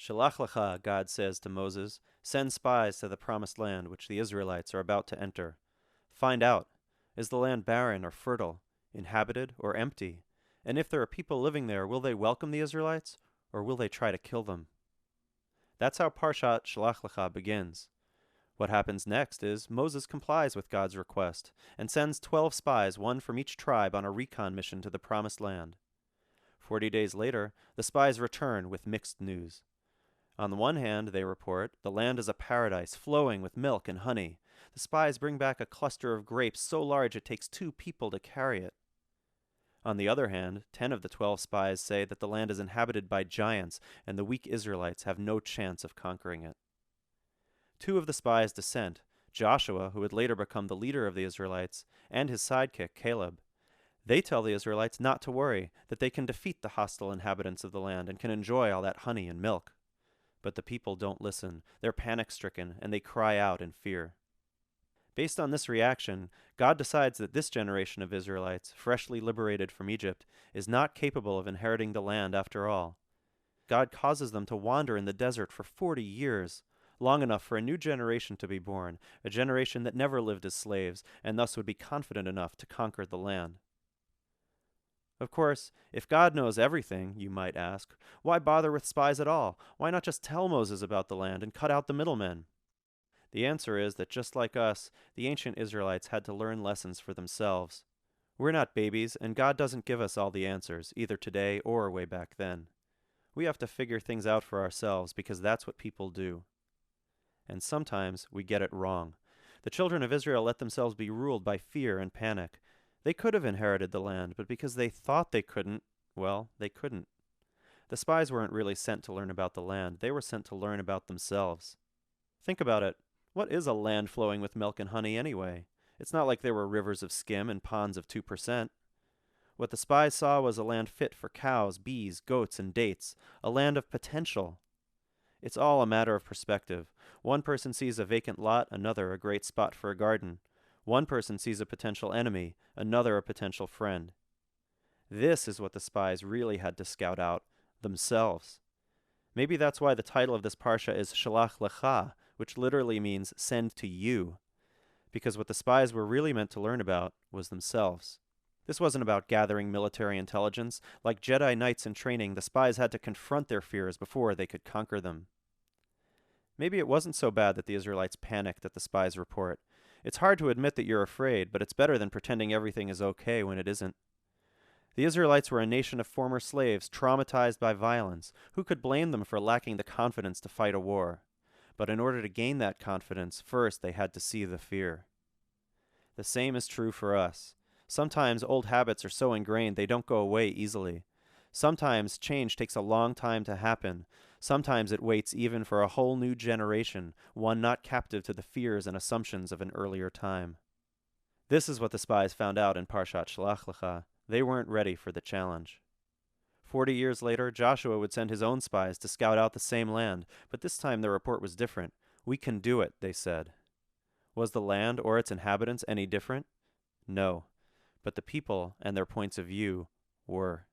Shelach Lecha, God says to Moses, send spies to the promised land which the Israelites are about to enter. Find out, is the land barren or fertile, inhabited or empty? And if there are people living there, will they welcome the Israelites, or will they try to kill them? That's how Parshat Shelach Lecha begins. What happens next is Moses complies with God's request and sends 12 spies, one from each tribe, on a recon mission to the promised land. 40 days later, the spies return with mixed news. On the one hand, they report, the land is a paradise flowing with milk and honey. The spies bring back a cluster of grapes so large it takes 2 people to carry it. On the other hand, 10 of the 12 spies say that the land is inhabited by giants and the weak Israelites have no chance of conquering it. 2 of the spies dissent, Joshua, who would later become the leader of the Israelites, and his sidekick, Caleb. They tell the Israelites not to worry, that they can defeat the hostile inhabitants of the land and can enjoy all that honey and milk. But the people don't listen. They're panic-stricken, and they cry out in fear. Based on this reaction, God decides that this generation of Israelites, freshly liberated from Egypt, is not capable of inheriting the land after all. God causes them to wander in the desert for 40 years, long enough for a new generation to be born, a generation that never lived as slaves, and thus would be confident enough to conquer the land. Of course, if God knows everything, you might ask, why bother with spies at all? Why not just tell Moses about the land and cut out the middlemen? The answer is that just like us, the ancient Israelites had to learn lessons for themselves. We're not babies, and God doesn't give us all the answers, either today or way back then. We have to figure things out for ourselves because that's what people do. And sometimes we get it wrong. The children of Israel let themselves be ruled by fear and panic. They could have inherited the land, but because they thought they couldn't, well, they couldn't. The spies weren't really sent to learn about the land. They were sent to learn about themselves. Think about it. What is a land flowing with milk and honey anyway? It's not like there were rivers of skim and ponds of 2%. What the spies saw was a land fit for cows, bees, goats, and dates, a land of potential. It's all a matter of perspective. One person sees a vacant lot, another a great spot for a garden. One person sees a potential enemy, another a potential friend. This is what the spies really had to scout out, themselves. Maybe that's why the title of this parsha is Shelach Lecha, which literally means send to you, because what the spies were really meant to learn about was themselves. This wasn't about gathering military intelligence. Like Jedi Knights in training, the spies had to confront their fears before they could conquer them. Maybe it wasn't so bad that the Israelites panicked at the spies' report. It's hard to admit that you're afraid, but it's better than pretending everything is okay when it isn't. The Israelites were a nation of former slaves, traumatized by violence. Who could blame them for lacking the confidence to fight a war? But in order to gain that confidence, first they had to see the fear. The same is true for us. Sometimes old habits are so ingrained they don't go away easily. Sometimes change takes a long time to happen. Sometimes it waits even for a whole new generation, one not captive to the fears and assumptions of an earlier time. This is what the spies found out in Parshat Shelach Lecha. They weren't ready for the challenge. 40 years later, Joshua would send his own spies to scout out the same land, but this time their report was different. We can do it, they said. Was the land or its inhabitants any different? No, but the people and their points of view were.